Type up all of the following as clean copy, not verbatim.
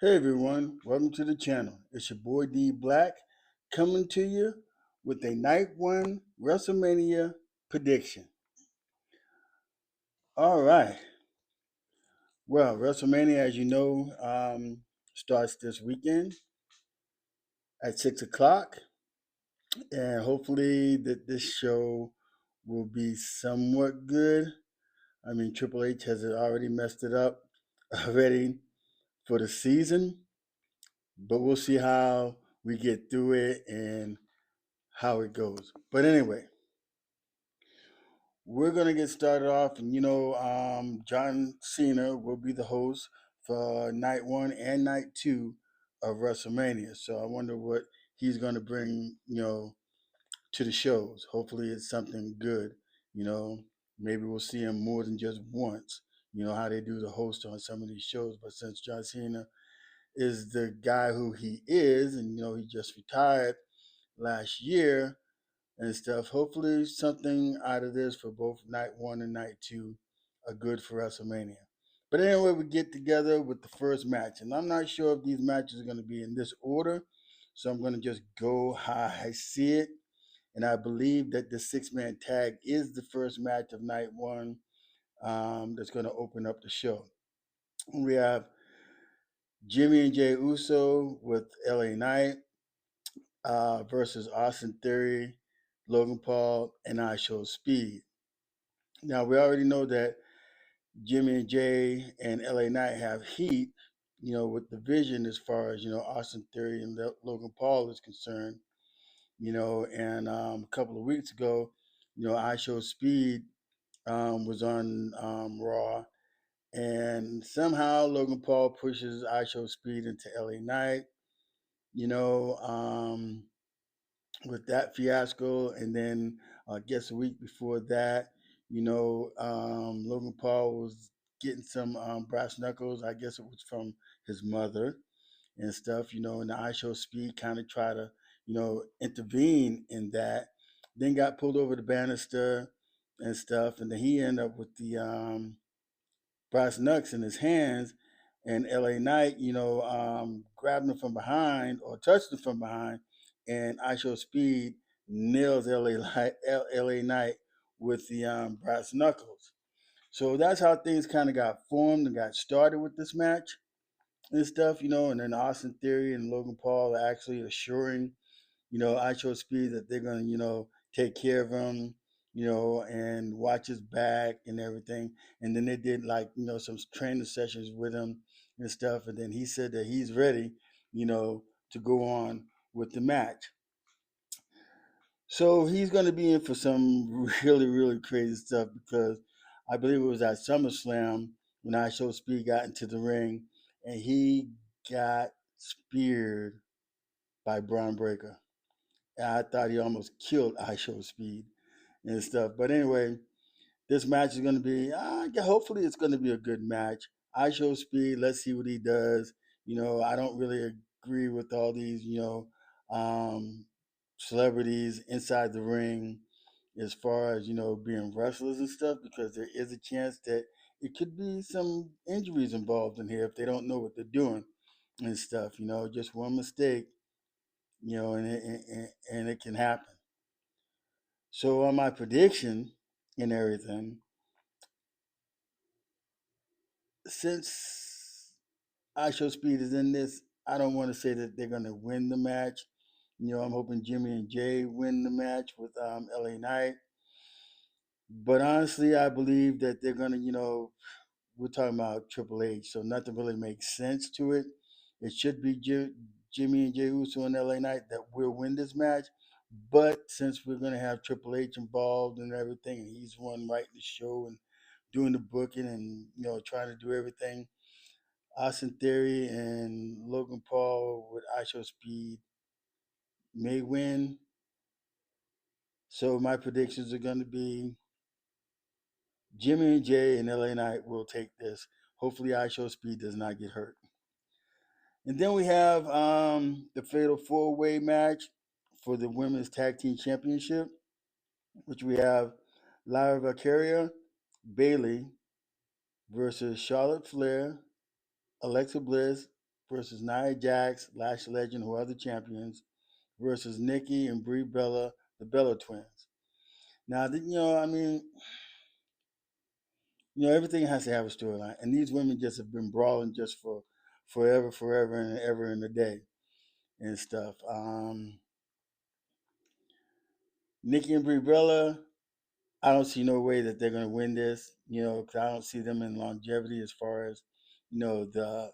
Hey everyone, welcome to the channel. It's your boy D Black coming to you with a night one WrestleMania prediction. All right. Well, WrestleMania, as you know, starts this weekend at 6 o'clock, and hopefully that this show will be somewhat good. I mean, Triple H has already messed it up already for the season, but we'll see how we get through it and how it goes. But anyway, we're gonna get started off, and John Cena will be the host for night one and night two of WrestleMania. So I wonder what he's gonna bring, to the shows. Hopefully, it's something good. You know, maybe we'll see him more than just once. You know how they do the host on some of these shows, but since John Cena is the guy who he is, and he just retired last year and stuff. Hopefully, something out of this for both night one and night two are good for WrestleMania. But anyway, we get together with the first match, and I'm not sure if these matches are going to be in this order, so I'm going to just go how I see it. And I believe that the six-man tag is the first match of night one that's going to open up the show. We have Jimmy and Jay Uso with LA Knight versus Austin Theory, Logan Paul, and I Show Speed. Now we already know that Jimmy and Jay and LA Knight have heat, with the vision as far as Austin Theory and Logan Paul is concerned. And a couple of weeks ago, I Show Speed was on Raw, and somehow Logan Paul pushes I Show Speed into LA Knight. You know, with that fiasco, and then I guess a week before that, Logan Paul was getting some brass knuckles. I guess it was from his mother and stuff. And the I Show Speed kind of try to intervene in that. Then got pulled over the banister and stuff, and then he ended up with the brass knucks in his hands, and LA Knight, grabbed him from behind or touched him from behind, and I Show Speed nails LA Knight with the brass knuckles. So that's how things kind of got formed and got started with this match and stuff, and then Austin Theory and Logan Paul are actually assuring I Show Speed that they're gonna, take care of him, and watch his back and everything. And then they did like, some training sessions with him and stuff. And then he said that he's ready, to go on with the match. So he's gonna be in for some really, really crazy stuff because I believe it was at SummerSlam when I Show Speed got into the ring and he got speared by Braun Breaker. I thought he almost killed I Show Speed and stuff. But anyway, this match is going to be, hopefully, it's going to be a good match. I Show Speed, let's see what he does. I don't really agree with all these, celebrities inside the ring as far as, being wrestlers and stuff because there is a chance that it could be some injuries involved in here if they don't know what they're doing and stuff. Just one mistake, and it can happen. So on my prediction and everything, since I Show Speed is in this, I don't want to say that they're gonna win the match. I'm hoping Jimmy and Jay win the match with LA Knight. But honestly, I believe that they're gonna, we're talking about Triple H, so nothing really makes sense to it. It should be Jimmy and Jay Uso and LA Knight that will win this match. But since we're gonna have Triple H involved and everything, and he's the one writing the show and doing the booking and trying to do everything, Austin Theory and Logan Paul with I Show Speed may win. So my predictions are going to be Jimmy and Jay and LA Knight will take this. Hopefully, I Show Speed does not get hurt. And then we have the Fatal Four Way match for the Women's Tag Team Championship, which we have Lyra Valkyria, Bailey versus Charlotte Flair, Alexa Bliss, versus Nia Jax, Lash Legend, who are the champions, versus Nikki and Brie Bella, the Bella Twins. Now, I mean, everything has to have a storyline, and these women just have been brawling just for forever, forever, and ever in a day and stuff. Nikki and Brie Bella, I don't see no way that they're going to win this, because I don't see them in longevity as far as, the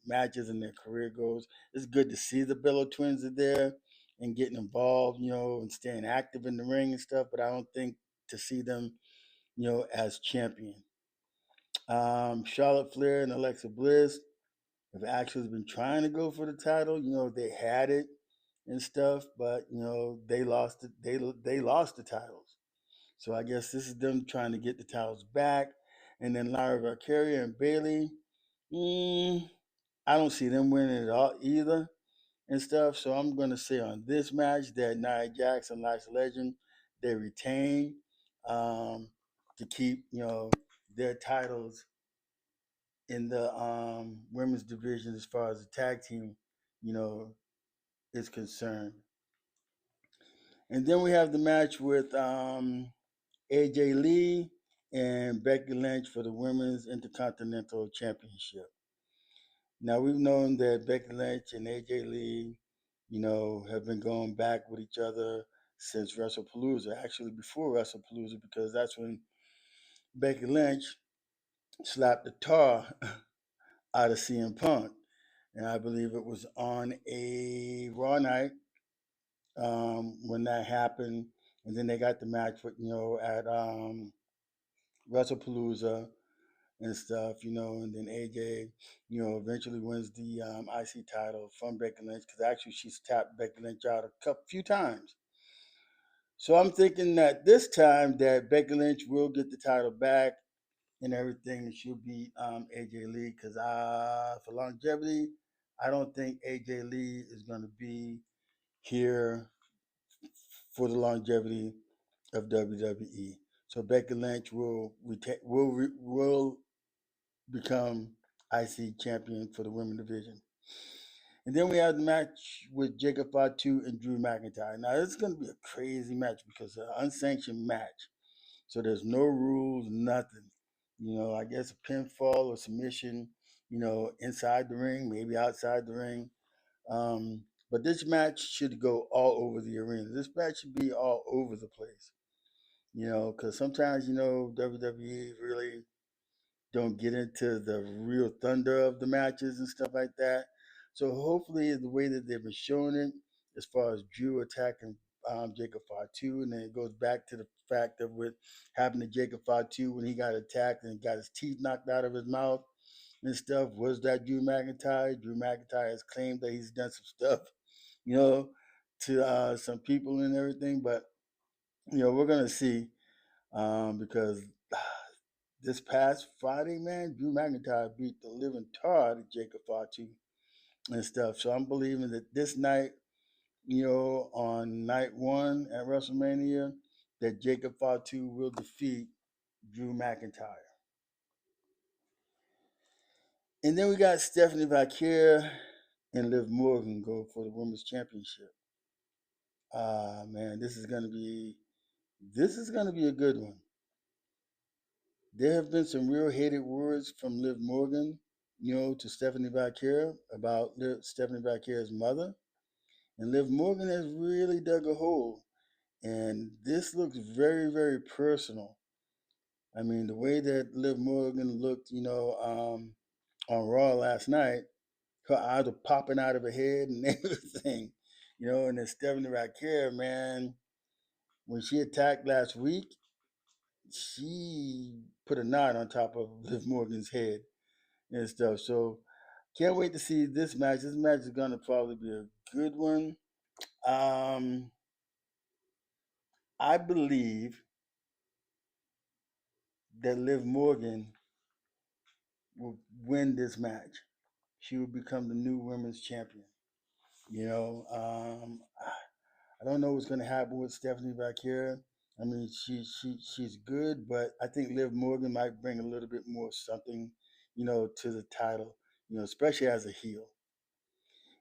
matches and their career goes. It's good to see the Bella Twins are there and getting involved, and staying active in the ring and stuff, but I don't think to see them, as champion. Charlotte Flair and Alexa Bliss have actually been trying to go for the title. They had it and stuff, but they lost it. They lost the titles. So I guess this is them trying to get the titles back. And then Lyra Valkyria and Bailey, I don't see them winning at all either and stuff. So I'm gonna say on this match that Nia Jax and Lash Legend they retain to keep their titles in the women's division as far as the tag team, you know, is concerned. And then we have the match with AJ Lee and Becky Lynch for the Women's Intercontinental Championship. Now we've known that Becky Lynch and AJ Lee, have been going back with each other since WrestlePalooza. Actually, before WrestlePalooza, because that's when Becky Lynch slapped the tar out of CM Punk, and I believe it was on a Raw night when that happened. And then they got the match with at WrestlePalooza and stuff, and then AJ, eventually wins the IC title from Becky Lynch because actually she's tapped Becky Lynch out a few times. So I'm thinking that this time that Becky Lynch will get the title back and everything, and she'll beat AJ Lee because for longevity, I don't think AJ Lee is going to be here for the longevity of WWE. So Becky Lynch will become IC champion for the women division. And then we have the match with Jacob Fatu and Drew McIntyre. Now this is going to be a crazy match because it's an unsanctioned match, so there's no rules, nothing. I guess a pinfall or submission, inside the ring, maybe outside the ring. But this match should go all over the arena. This match should be all over the place. Because sometimes WWE really don't get into the real thunder of the matches and stuff like that. So hopefully, the way that they've been showing it, as far as Drew attacking Jacob Fatu, and then it goes back to the fact of what happened to Jacob Fatu when he got attacked and got his teeth knocked out of his mouth and stuff. Was that Drew McIntyre? Drew McIntyre has claimed that he's done some stuff, you know, to some people and everything, but we're gonna see because this past Friday, man, Drew McIntyre beat the living tar out of Jacob Fatu and stuff. So I'm believing that this night, on night one at WrestleMania, that Jacob Fatu will defeat Drew McIntyre. And then we got Stephanie Valkyria and Liv Morgan go for the women's championship. Man, this is gonna be a good one. There have been some real hated words from Liv Morgan, to Stephanie Valkyria about Stephanie Valkyria's mother. And Liv Morgan has really dug a hole. And this looks very, very personal. I mean, the way that Liv Morgan looked, on Raw last night, her eyes are popping out of her head and everything. And then Stephanie Valkyria, man, when she attacked last week, she put a knot on top of Liv Morgan's head and stuff. So can't wait to see this match. This match is gonna probably be a good one. Um, I believe that Liv Morgan will win this match. She will become the new women's champion. You know, um, I don't know what's going to happen with Stephanie Valkyria. I mean, she's good, but I think Liv Morgan might bring a little bit more something, to the title. especially as a heel.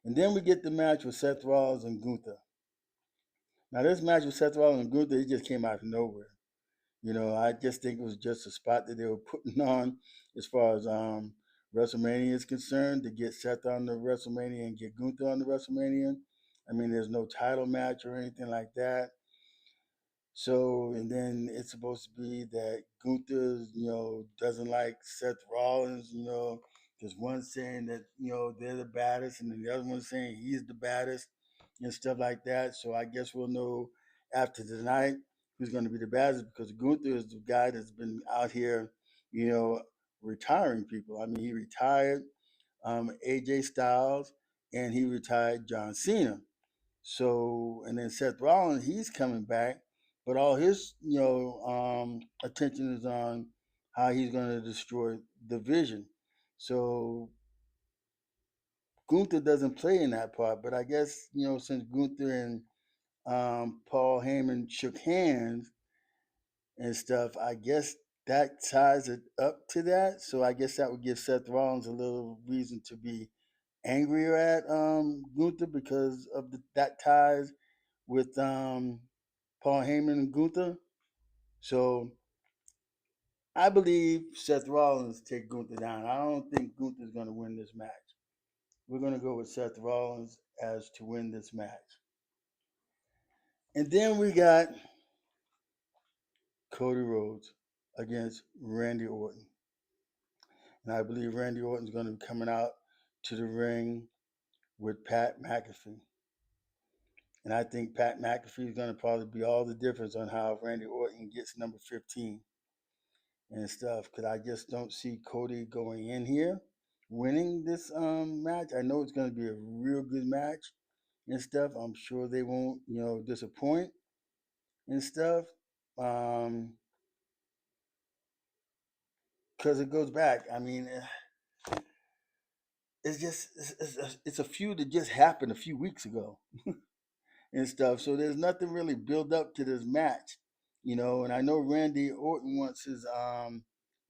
And then we get the match with Seth Rollins and Gunther. Now, this match with Seth Rollins and Gunther, it just came out of nowhere. I just think it was just a spot that they were putting on as far as WrestleMania is concerned, to get Seth on the WrestleMania and get Gunther on the WrestleMania. I mean, there's no title match or anything like that. So, and then it's supposed to be that Gunther, doesn't like Seth Rollins, there's one saying that, they're the baddest, and then the other one saying he's the baddest and stuff like that. So I guess we'll know after tonight who's going to be the baddest, because Gunther is the guy that's been out here, you know, retiring people. I mean, he retired AJ Styles and he retired John Cena. So, and then Seth Rollins, he's coming back, but all his, attention is on how he's going to destroy the Vision. So Gunther doesn't play in that part, but I guess, since Gunther and Paul Heyman shook hands and stuff, I guess that ties it up to that. So I guess that would give Seth Rollins a little reason to be angrier at Gunther because of that ties with Paul Heyman and Gunther. So I believe Seth Rollins take Gunther down. I don't think Gunther's going to win this match. We're going to go with Seth Rollins as to win this match. And then we got Cody Rhodes against Randy Orton. And I believe Randy Orton's going to be coming out to the ring with Pat McAfee. And I think Pat McAfee is going to probably be all the difference on how Randy Orton gets number 15 and stuff. Because I just don't see Cody going in here winning this match. I know it's going to be a real good match and stuff. I'm sure they won't, disappoint and stuff. Because it goes back. I mean, it's just it's a feud that just happened a few weeks ago and stuff. So there's nothing really built up to this match, And I know Randy Orton wants his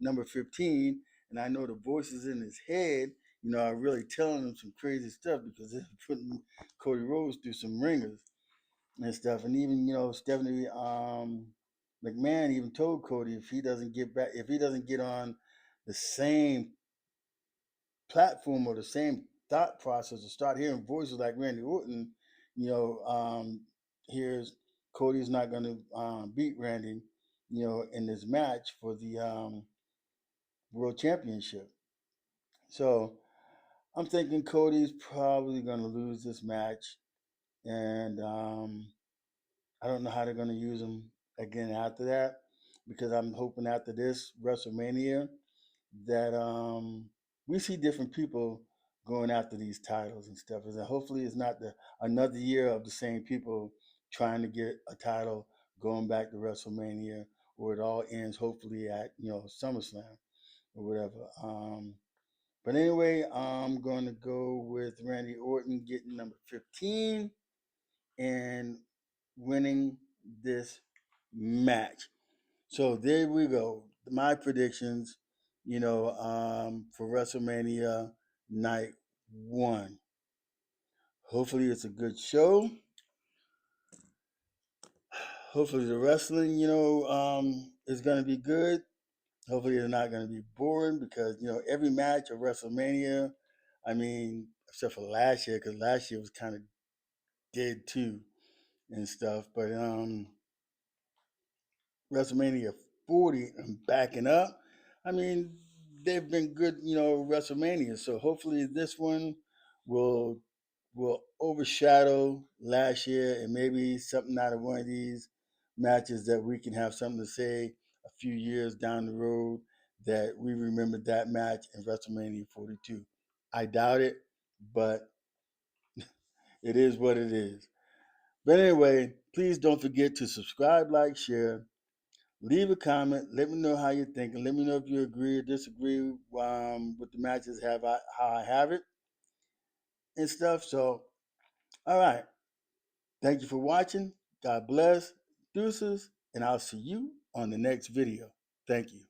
number 15, and I know the voices in his head, are really telling him some crazy stuff because they're putting Cody Rhodes through some ringers and stuff. And even Stephanie McMahon even told Cody if he doesn't get on the same platform or the same thought process to start hearing voices like Randy Orton, here's Cody's not going to beat Randy, in this match for the world championship. So I'm thinking Cody's probably going to lose this match, and I don't know how they're going to use him again after that, because I'm hoping after this WrestleMania that we see different people going after these titles and stuff. And hopefully, it's not another year of the same people trying to get a title going back to WrestleMania, or it all ends hopefully at SummerSlam or whatever. But anyway, I'm going to go with Randy Orton getting number 15 and winning this match. So there we go. My predictions, for WrestleMania night one. Hopefully it's a good show. Hopefully the wrestling, is going to be good. Hopefully it's not going to be boring because, every match of WrestleMania, I mean, except for last year, because last year was kind of dead too and stuff. But WrestleMania 40 and backing up. I mean, they've been good, WrestleMania. So hopefully this one will overshadow last year, and maybe something out of one of these matches that we can have something to say a few years down the road that we remember that match in WrestleMania 42. I doubt it, but it is what it is. But anyway, please don't forget to subscribe, like, share, leave a comment. Let me know how you're thinking. Let me know if you agree or disagree with the matches how I have it and stuff. So, all right. Thank you for watching. God bless. Deuces. And I'll see you on the next video. Thank you.